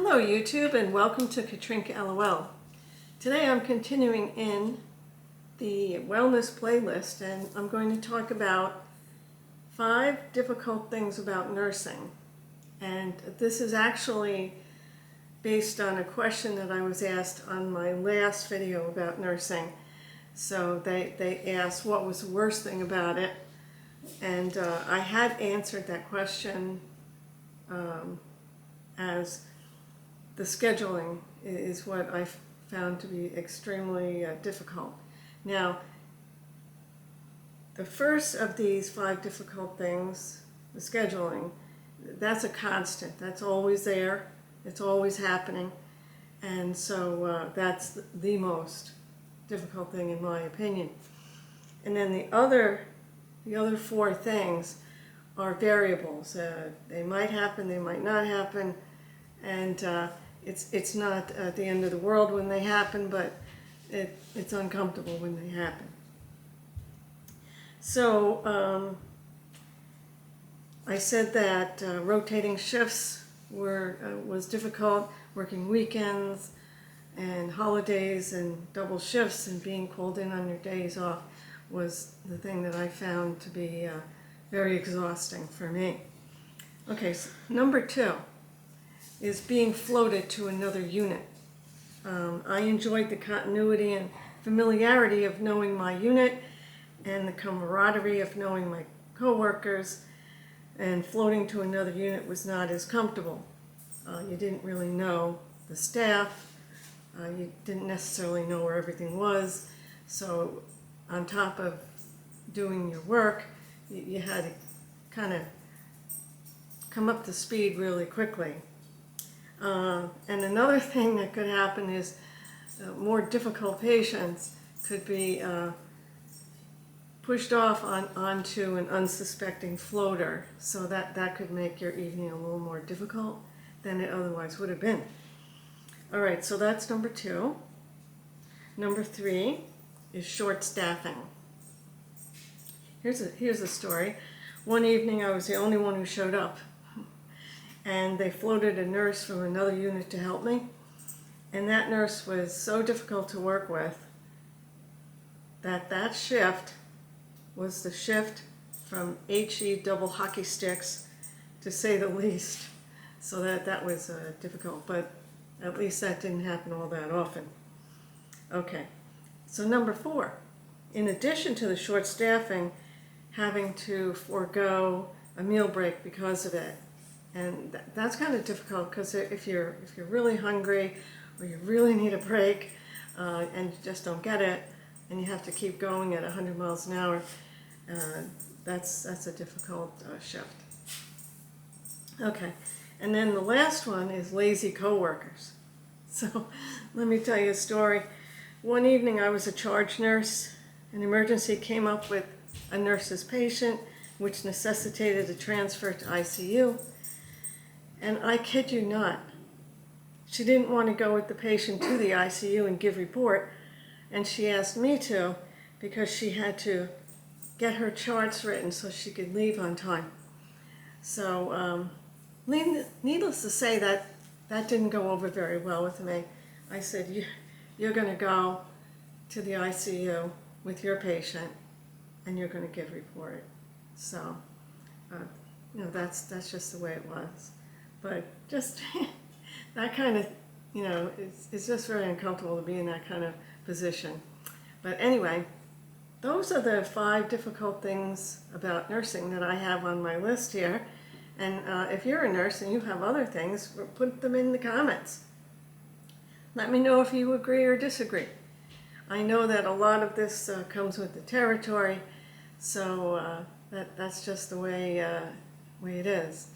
Hello YouTube and welcome to Katrinka LOL. Today I'm continuing in the wellness playlist and I'm going to talk about 5 difficult things about nursing. And this is actually based on a question that I was asked on my last video about nursing. So they asked what was the worst thing about it, and I had answered that question as the scheduling is what I found to be extremely difficult. Now, the first of these 5 difficult things, the scheduling, that's a constant. That's always there. It's always happening. And so that's the most difficult thing in my opinion. And then the other 4 things are variables. They might happen, they might not happen, and it's not the end of the world when they happen, but it's uncomfortable when they happen. So I said that rotating shifts was difficult, working weekends and holidays and double shifts and being called in on your days off was the thing that I found to be very exhausting for me. Okay, so number 2 is being floated to another unit. I enjoyed the continuity and familiarity of knowing my unit and the camaraderie of knowing my coworkers, and floating to another unit was not as comfortable. You didn't really know the staff. You didn't necessarily know where everything was. So on top of doing your work, you had to kind of come up to speed really quickly. And another thing that could happen is more difficult patients could be pushed off onto an unsuspecting floater. So that could make your evening a little more difficult than it otherwise would have been. All right, so that's number 2. Number 3 is short staffing. Here's a story. One evening I was the only one who showed up, and they floated a nurse from another unit to help me, and that nurse was so difficult to work with that shift was the shift from HE double hockey sticks, to say the least. So that was difficult, but at least that didn't happen all that often. Okay, so number 4, in addition to the short staffing, having to forego a meal break because of it. And that's kind of difficult because if you're really hungry or you really need a break and you just don't get it and you have to keep going at 100 miles an hour, that's a difficult shift. Okay, and then the last one is lazy coworkers. So let me tell you a story. One evening I was a charge nurse. An emergency came up with a nurse's patient, which necessitated a transfer to ICU. And I kid you not, she didn't want to go with the patient to the ICU and give report, and she asked me to because she had to get her charts written so she could leave on time. So needless to say, that didn't go over very well with me. I said, you're going to go to the ICU with your patient and you're going to give report. So, that's just the way it was. But just that kind of, it's just very uncomfortable to be in that kind of position. But anyway, those are the 5 difficult things about nursing that I have on my list here. And if you're a nurse and you have other things, put them in the comments. Let me know if you agree or disagree. I know that a lot of this comes with the territory, so that's just the way it is.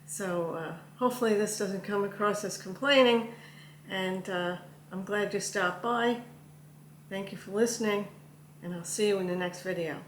So hopefully this doesn't come across as complaining, and I'm glad you stopped by. Thank you for listening, and I'll see you in the next video.